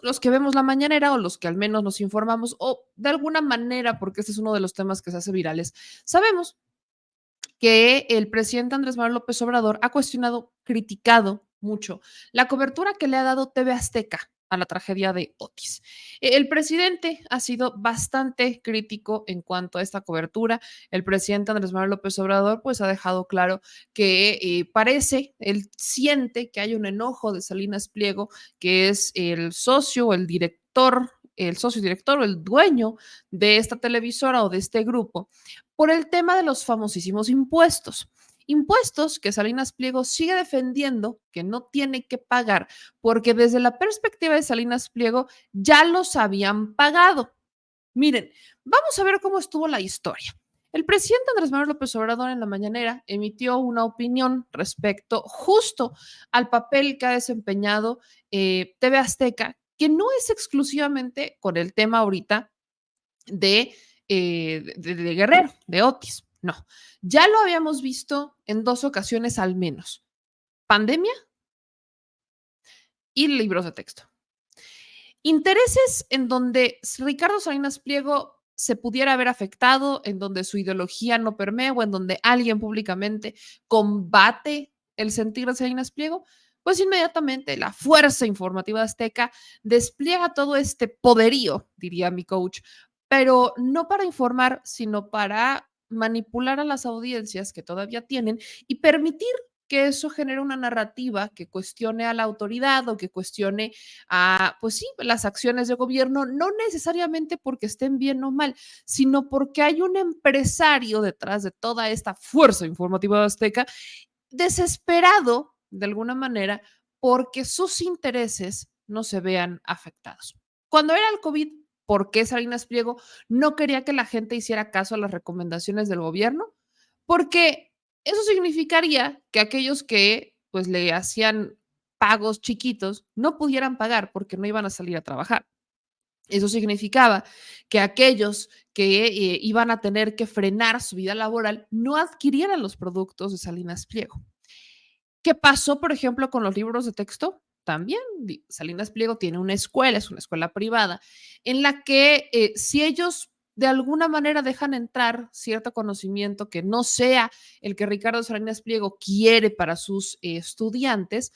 los que vemos la mañanera o los que al menos nos informamos o de alguna manera, porque este es uno de los temas que se hace virales, sabemos que el presidente Andrés Manuel López Obrador ha cuestionado, criticado mucho la cobertura que le ha dado TV Azteca a la tragedia de Otis. El presidente ha sido bastante crítico en cuanto a esta cobertura. El presidente Andrés Manuel López Obrador pues ha dejado claro que parece, él siente que hay un enojo de Salinas Pliego, que es el socio, el socio director o el dueño de esta televisora o de este grupo, por el tema de los famosísimos impuestos. Impuestos que Salinas Pliego sigue defendiendo que no tiene que pagar, porque desde la perspectiva de Salinas Pliego ya los habían pagado. Miren, vamos a ver cómo estuvo la historia. El presidente Andrés Manuel López Obrador en la mañanera emitió una opinión respecto justo al papel que ha desempeñado TV Azteca, que no es exclusivamente con el tema ahorita de Guerrero, de Otis. No, ya lo habíamos visto en 2 ocasiones al menos. Pandemia y libros de texto. Intereses en donde Ricardo Salinas Pliego se pudiera haber afectado, en donde su ideología no permea o en donde alguien públicamente combate el sentir de Salinas Pliego, pues inmediatamente la fuerza informativa azteca despliega todo este poderío, diría mi coach, pero no para informar, sino para manipular a las audiencias que todavía tienen y permitir que eso genere una narrativa que cuestione a la autoridad o que cuestione pues sí, las acciones de gobierno, no necesariamente porque estén bien o mal, sino porque hay un empresario detrás de toda esta fuerza informativa de Azteca, desesperado de alguna manera porque sus intereses no se vean afectados. Cuando era el COVID, ¿por qué Salinas Pliego no quería que la gente hiciera caso a las recomendaciones del gobierno? Porque eso significaría que aquellos que pues le hacían pagos chiquitos no pudieran pagar porque no iban a salir a trabajar. Eso significaba que aquellos que iban a tener que frenar su vida laboral no adquirieran los productos de Salinas Pliego. ¿Qué pasó, por ejemplo, con los libros de texto? También Salinas Pliego tiene una escuela, es una escuela privada, en la que si ellos de alguna manera dejan entrar cierto conocimiento que no sea el que Ricardo Salinas Pliego quiere para sus estudiantes,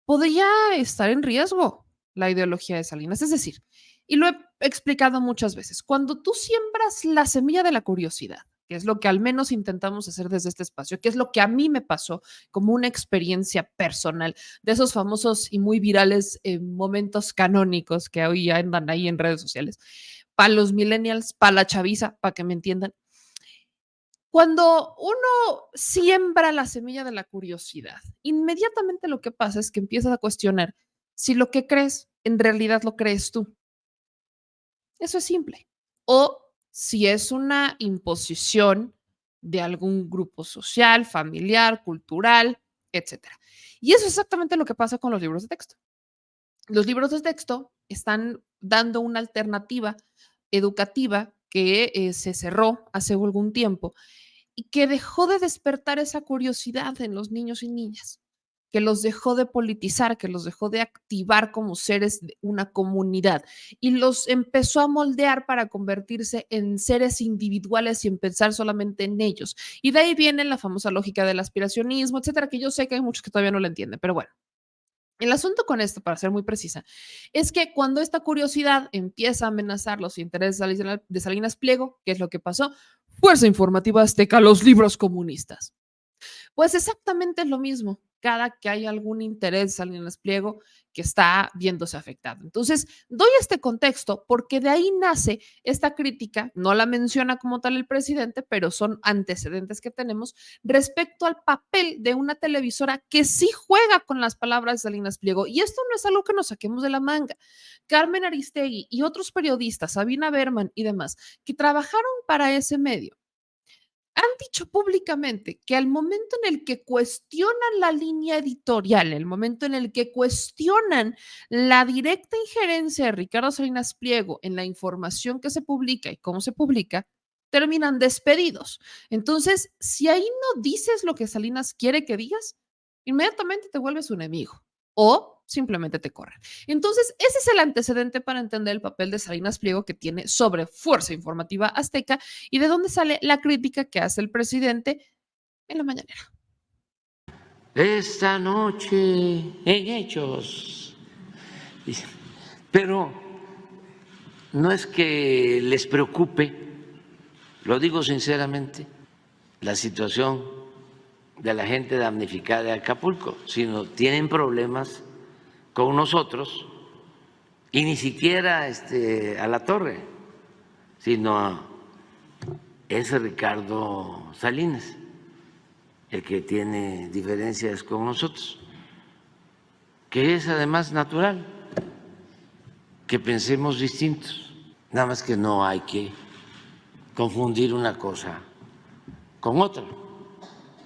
podría estar en riesgo la ideología de Salinas. Es decir, y lo he explicado muchas veces, cuando tú siembras la semilla de la curiosidad, que es lo que al menos intentamos hacer desde este espacio, que es lo que a mí me pasó como una experiencia personal, de esos famosos y muy virales momentos canónicos que hoy andan ahí en redes sociales, para los millennials, para la chaviza, para que me entiendan. Cuando uno siembra la semilla de la curiosidad, inmediatamente lo que pasa es que empiezas a cuestionar si lo que crees en realidad lo crees tú. Eso es simple. O si es una imposición de algún grupo social, familiar, cultural, etcétera. Y eso es exactamente lo que pasa con los libros de texto. Los libros de texto están dando una alternativa educativa que se cerró hace algún tiempo y que dejó de despertar esa curiosidad en los niños y niñas, que los dejó de politizar, que los dejó de activar como seres de una comunidad y los empezó a moldear para convertirse en seres individuales y en pensar solamente en ellos. Y de ahí viene la famosa lógica del aspiracionismo, etcétera, que yo sé que hay muchos que todavía no lo entienden, pero bueno. El asunto con esto, para ser muy precisa, es que cuando esta curiosidad empieza a amenazar los intereses de Salinas Pliego, ¿qué es lo que pasó? Fuerza Informativa Azteca, los libros comunistas. Pues exactamente es lo mismo cada que hay algún interés en el pliego que está viéndose afectado. Entonces, doy este contexto porque de ahí nace esta crítica, no la menciona como tal el presidente, pero son antecedentes que tenemos respecto al papel de una televisora que sí juega con las palabras de Salinas Pliego. Y esto no es algo que nos saquemos de la manga. Carmen Aristegui y otros periodistas, Sabina Berman y demás, que trabajaron para ese medio, han dicho públicamente que al momento en el que cuestionan la línea editorial, el momento en el que cuestionan la directa injerencia de Ricardo Salinas Pliego en la información que se publica y cómo se publica, terminan despedidos. Entonces, si ahí no dices lo que Salinas quiere que digas, inmediatamente te vuelves un enemigo. O simplemente te corren. Entonces, ese es el antecedente para entender el papel de Salinas Pliego que tiene sobre Fuerza Informativa Azteca y de dónde sale la crítica que hace el presidente en la mañanera. Esta noche en Hechos. Pero no es que les preocupe, lo digo sinceramente, la situación de la gente damnificada de Acapulco, sino tienen problemas con nosotros y ni siquiera a la torre, sino es Ricardo Salinas el que tiene diferencias con nosotros, que es además natural que pensemos distintos, nada más que no hay que confundir una cosa con otra.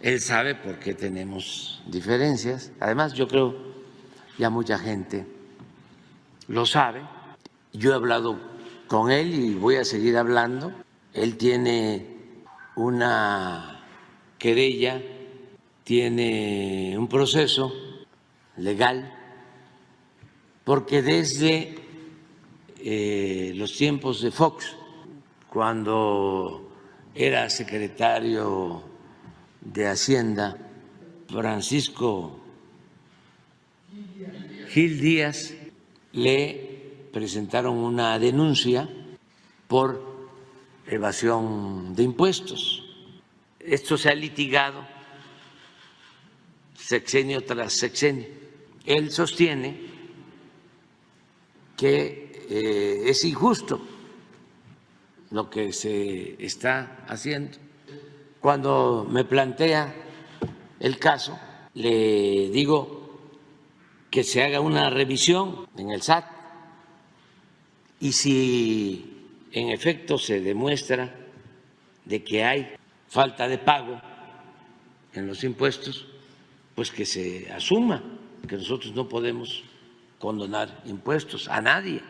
Él sabe por qué tenemos diferencias, además yo creo ya mucha gente lo sabe, yo he hablado con él y voy a seguir hablando, él tiene una querella, tiene un proceso legal, porque desde los tiempos de Fox, cuando era secretario de Hacienda, Francisco Gil Díaz, le presentaron una denuncia por evasión de impuestos. Esto se ha litigado sexenio tras sexenio. Él sostiene que es injusto lo que se está haciendo. Cuando me plantea el caso, le digo que se haga una revisión en el SAT y si en efecto se demuestra de que hay falta de pago en los impuestos, pues que se asuma que nosotros no podemos condonar impuestos a nadie.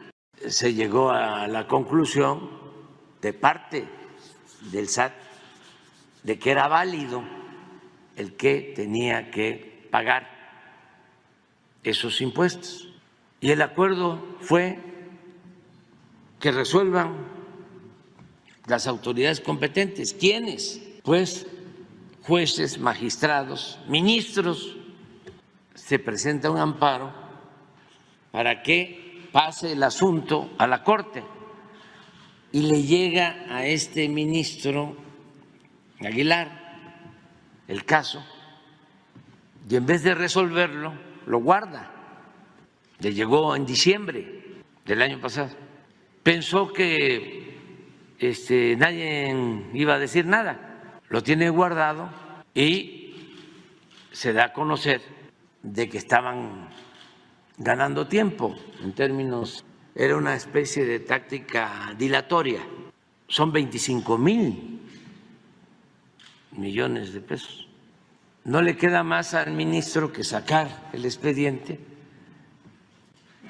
Se llegó a la conclusión de parte del SAT de que era válido el que tenía que pagar esos impuestos. Y el acuerdo fue que resuelvan las autoridades competentes. ¿Quiénes? Pues jueces, magistrados, ministros. Se presenta un amparo para que pase el asunto a la Corte y le llega a este ministro Aguilar el caso y en vez de resolverlo lo guarda. Le llegó en diciembre del año pasado. Pensó que nadie iba a decir nada, lo tiene guardado y se da a conocer de que estaban ganando tiempo en términos, era una especie de táctica dilatoria, son 25,000 millones de pesos. No le queda más al ministro que sacar el expediente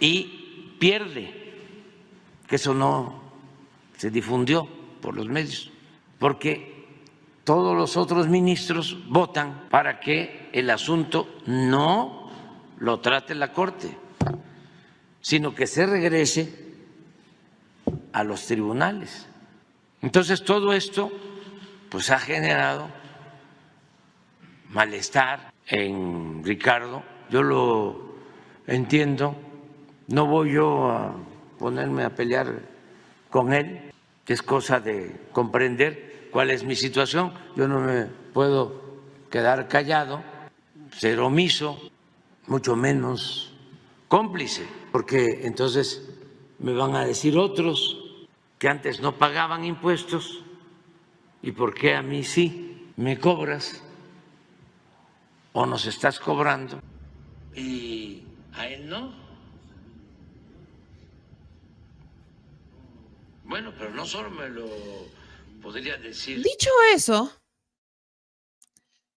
y pierde, que eso no se difundió por los medios, porque todos los otros ministros votan para que el asunto no lo trate la Corte, sino que se regrese a los tribunales. Entonces todo esto pues ha generado malestar en Ricardo, yo lo entiendo, no voy yo a ponerme a pelear con él, es cosa de comprender cuál es mi situación, yo no me puedo quedar callado, ser omiso, mucho menos cómplice, porque entonces me van a decir otros que antes no pagaban impuestos y por qué a mí sí me cobras o nos estás cobrando y a él no. Bueno, pero no solo me lo podría decir. Dicho eso,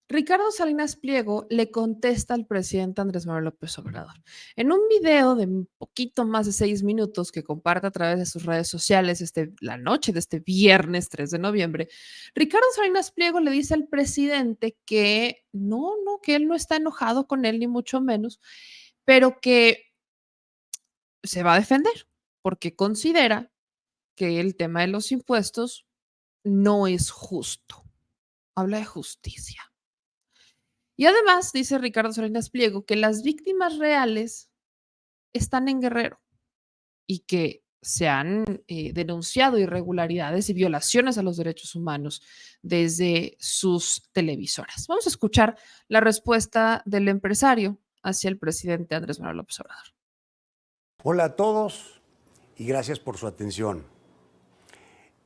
Ricardo Salinas Pliego le contesta al presidente Andrés Manuel López Obrador. En un video de un poquito más de 6 minutos que comparte a través de sus redes sociales la noche de este viernes 3 de noviembre, Ricardo Salinas Pliego le dice al presidente que no, que él no está enojado con él, ni mucho menos, pero que se va a defender porque considera que el tema de los impuestos no es justo. Habla de justicia. Y además, dice Ricardo Salinas Pliego, que las víctimas reales están en Guerrero y que se han denunciado irregularidades y violaciones a los derechos humanos desde sus televisoras. Vamos a escuchar la respuesta del empresario hacia el presidente Andrés Manuel López Obrador. Hola a todos y gracias por su atención.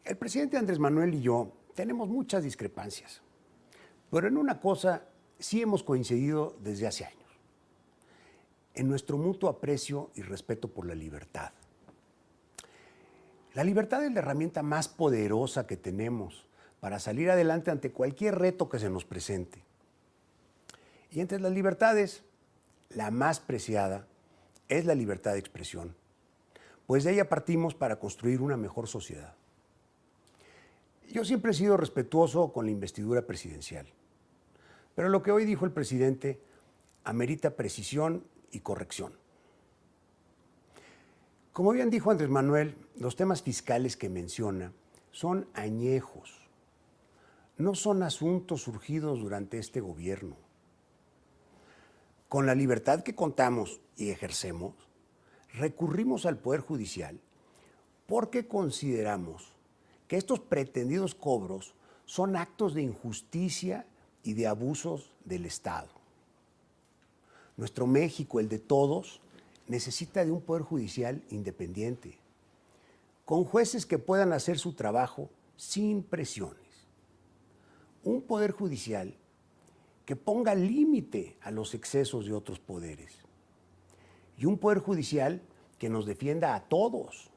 El presidente Andrés Manuel y yo tenemos muchas discrepancias, pero en una cosa sí hemos coincidido desde hace años, en nuestro mutuo aprecio y respeto por la libertad. La libertad es la herramienta más poderosa que tenemos para salir adelante ante cualquier reto que se nos presente. Y entre las libertades, la más preciada es la libertad de expresión, pues de ella partimos para construir una mejor sociedad. Yo siempre he sido respetuoso con la investidura presidencial, pero lo que hoy dijo el presidente amerita precisión y corrección. Como bien dijo Andrés Manuel, los temas fiscales que menciona son añejos, no son asuntos surgidos durante este gobierno. Con la libertad que contamos y ejercemos, recurrimos al Poder Judicial porque consideramos que estos pretendidos cobros son actos de injusticia y de abusos del Estado. Nuestro México, el de todos, necesita de un Poder Judicial independiente, con jueces que puedan hacer su trabajo sin presiones. Un Poder Judicial que ponga límite a los excesos de otros poderes. Y un Poder Judicial que nos defienda a todos.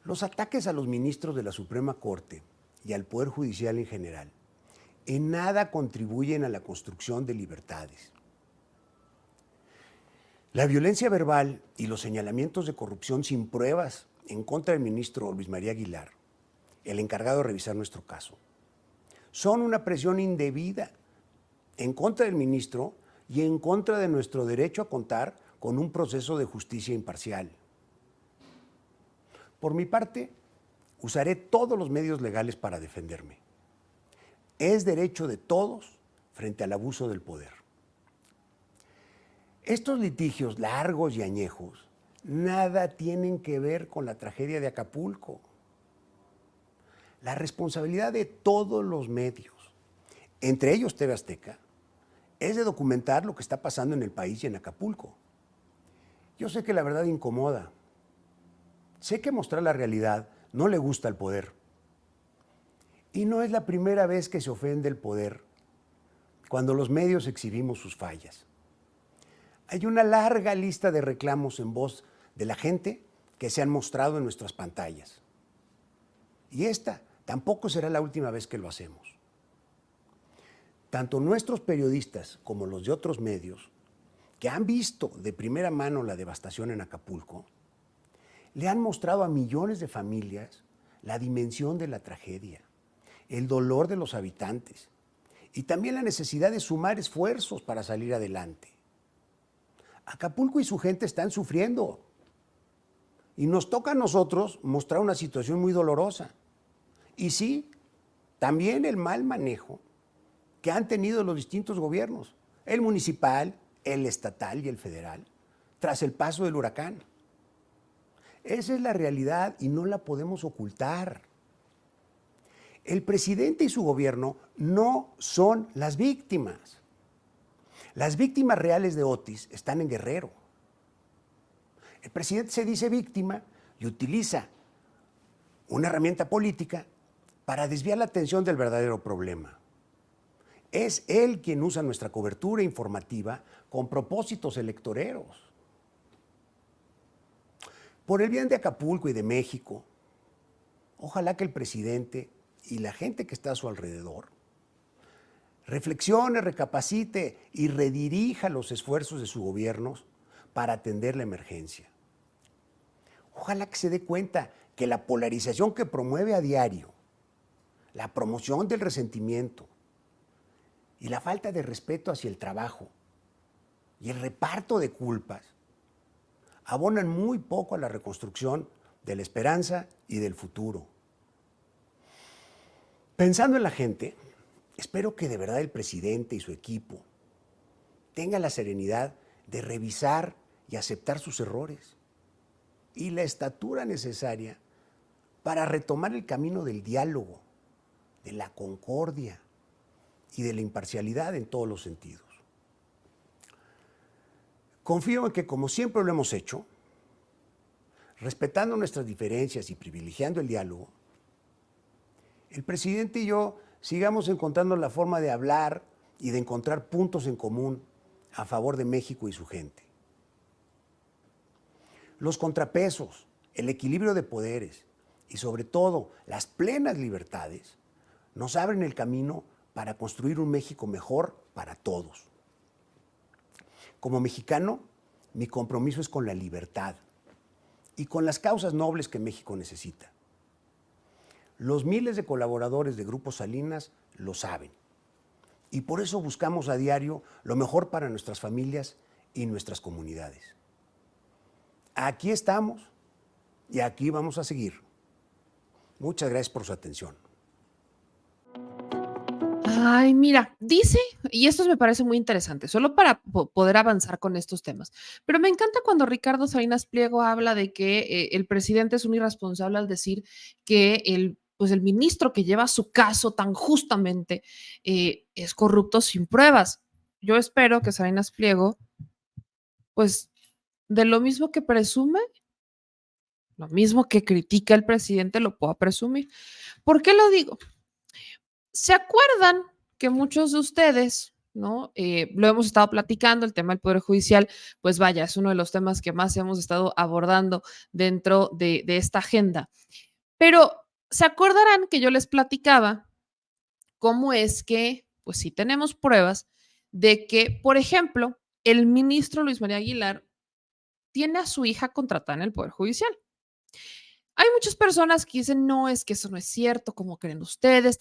Los ataques a los ministros de la Suprema Corte y al Poder Judicial en general en nada contribuyen a la construcción de libertades. La violencia verbal y los señalamientos de corrupción sin pruebas en contra del ministro Luis María Aguilar, el encargado de revisar nuestro caso, son una presión indebida en contra del ministro y en contra de nuestro derecho a contar con un proceso de justicia imparcial. Por mi parte, usaré todos los medios legales para defenderme. Es derecho de todos frente al abuso del poder. Estos litigios largos y añejos nada tienen que ver con la tragedia de Acapulco. La responsabilidad de todos los medios, entre ellos TV Azteca, es de documentar lo que está pasando en el país y en Acapulco. Yo sé que la verdad incomoda. Sé que mostrar la realidad no le gusta al poder. Y no es la primera vez que se ofende el poder cuando los medios exhibimos sus fallas. Hay una larga lista de reclamos en voz de la gente que se han mostrado en nuestras pantallas. Y esta tampoco será la última vez que lo hacemos. Tanto nuestros periodistas como los de otros medios que han visto de primera mano la devastación en Acapulco, le han mostrado a millones de familias la dimensión de la tragedia, el dolor de los habitantes y también la necesidad de sumar esfuerzos para salir adelante. Acapulco y su gente están sufriendo y nos toca a nosotros mostrar una situación muy dolorosa. Y sí, también el mal manejo que han tenido los distintos gobiernos, el municipal, el estatal y el federal, tras el paso del huracán. Esa es la realidad y no la podemos ocultar. El presidente y su gobierno no son las víctimas. Las víctimas reales de Otis están en Guerrero. El presidente se dice víctima y utiliza una herramienta política para desviar la atención del verdadero problema. Es él quien usa nuestra cobertura informativa con propósitos electoreros. Por el bien de Acapulco y de México, ojalá que el presidente y la gente que está a su alrededor reflexione, recapacite y redirija los esfuerzos de su gobierno para atender la emergencia. Ojalá que se dé cuenta que la polarización que promueve a diario, la promoción del resentimiento y la falta de respeto hacia el trabajo y el reparto de culpas abonan muy poco a la reconstrucción de la esperanza y del futuro. Pensando en la gente, espero que de verdad el presidente y su equipo tengan la serenidad de revisar y aceptar sus errores y la estatura necesaria para retomar el camino del diálogo, de la concordia y de la imparcialidad en todos los sentidos. Confío en que, como siempre lo hemos hecho, respetando nuestras diferencias y privilegiando el diálogo, el presidente y yo sigamos encontrando la forma de hablar y de encontrar puntos en común a favor de México y su gente. Los contrapesos, el equilibrio de poderes y sobre todo las plenas libertades nos abren el camino para construir un México mejor para todos. Como mexicano, mi compromiso es con la libertad y con las causas nobles que México necesita. Los miles de colaboradores de Grupo Salinas lo saben y por eso buscamos a diario lo mejor para nuestras familias y nuestras comunidades. Aquí estamos y aquí vamos a seguir. Muchas gracias por su atención. Ay, mira, dice, y esto me parece muy interesante, solo para poder avanzar con estos temas, pero me encanta cuando Ricardo Salinas Pliego habla de que el presidente es un irresponsable al decir que pues el ministro que lleva su caso tan justamente es corrupto sin pruebas. Yo espero que Salinas Pliego, pues de lo mismo que presume, lo mismo que critica el presidente, lo pueda presumir. ¿Por qué lo digo? ¿Se acuerdan que muchos de ustedes, ¿no? Lo hemos estado platicando, el tema del Poder Judicial, pues vaya, es uno de los temas que más hemos estado abordando dentro de esta agenda. Pero se acordarán que yo les platicaba cómo es que, pues sí tenemos pruebas de que, por ejemplo, el ministro Luis María Aguilar tiene a su hija contratada en el Poder Judicial. Hay muchas personas que dicen, no, es que eso no es cierto, ¿cómo creen ustedes?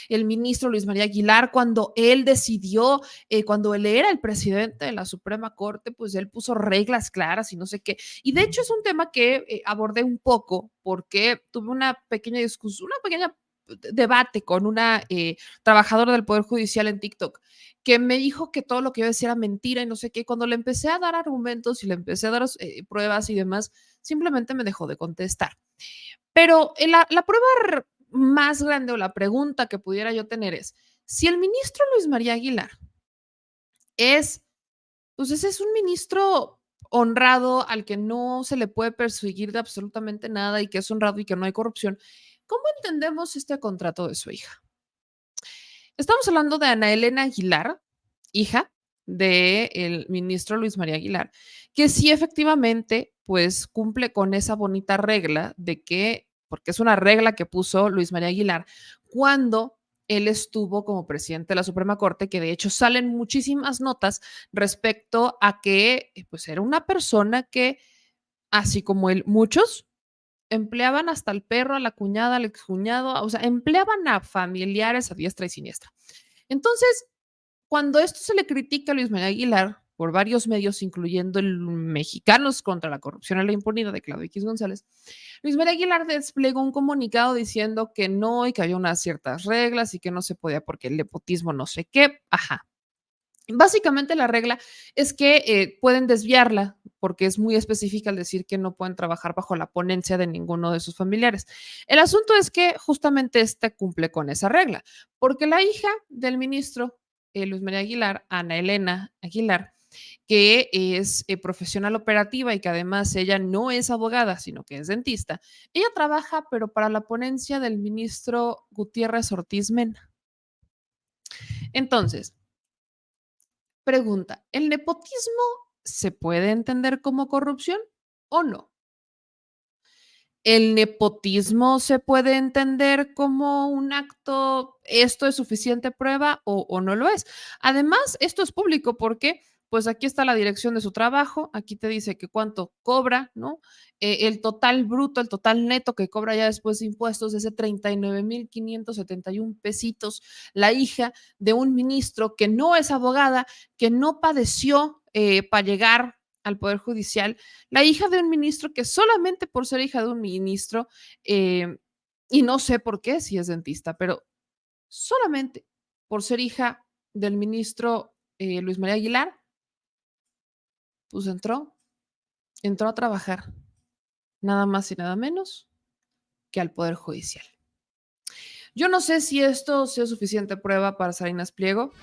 El ministro Luis María Aguilar, cuando él decidió, cuando él era el presidente de la Suprema Corte, pues él puso reglas claras y no sé qué. Y de hecho es un tema que abordé un poco porque tuve una pequeña discusión, una pequeña debate con una trabajadora del Poder Judicial en TikTok que me dijo que todo lo que yo decía era mentira y no sé qué. Cuando le empecé a dar argumentos y le empecé a dar pruebas y demás, simplemente me dejó de contestar. Pero la prueba más grande o la pregunta que pudiera yo tener es, si el ministro Luis María Aguilar pues ese es un ministro honrado al que no se le puede perseguir de absolutamente nada y que es honrado y que no hay corrupción, ¿cómo entendemos este contrato de su hija? Estamos hablando de Ana Elena Aguilar, hija del ministro Luis María Aguilar, que sí efectivamente pues cumple con esa bonita regla de que, porque es una regla que puso Luis María Aguilar cuando él estuvo como presidente de la Suprema Corte, que de hecho salen muchísimas notas respecto a que pues era una persona que, así como él, muchos empleaban hasta el perro, a la cuñada, al excuñado, o sea, empleaban a familiares a diestra y siniestra. Entonces, cuando esto se le critica a Luis María Aguilar por varios medios, incluyendo el Mexicanos contra la Corrupción y la Impunidad de Claudio X González, Luis María Aguilar desplegó un comunicado diciendo que no y que había unas ciertas reglas y que no se podía porque el nepotismo no sé qué. Ajá. Básicamente la regla es que pueden desviarla porque es muy específica al decir que no pueden trabajar bajo la ponencia de ninguno de sus familiares. El asunto es que justamente este cumple con esa regla, porque la hija del ministro Luis María Aguilar, Ana Elena Aguilar, que es profesional operativa y que además ella no es abogada, sino que es dentista, ella trabaja pero para la ponencia del ministro Gutiérrez Ortiz Mena. Entonces, pregunta, ¿el nepotismo se puede entender como corrupción o no? ¿El nepotismo se puede entender como un acto, esto es suficiente prueba o no lo es? Además, esto es público porque pues aquí está la dirección de su trabajo, aquí te dice que cuánto cobra, ¿no? El total bruto, el total neto que cobra ya después de impuestos es de 39,571 pesitos. La hija de un ministro que no es abogada, que no padeció para llegar al Poder Judicial, la hija de un ministro que solamente por ser hija de un ministro, y no sé por qué si es dentista, pero solamente por ser hija del ministro Luis María Aguilar, pues entró a trabajar, nada más y nada menos que al Poder Judicial. Yo no sé si esto sea suficiente prueba para Salinas Pliego.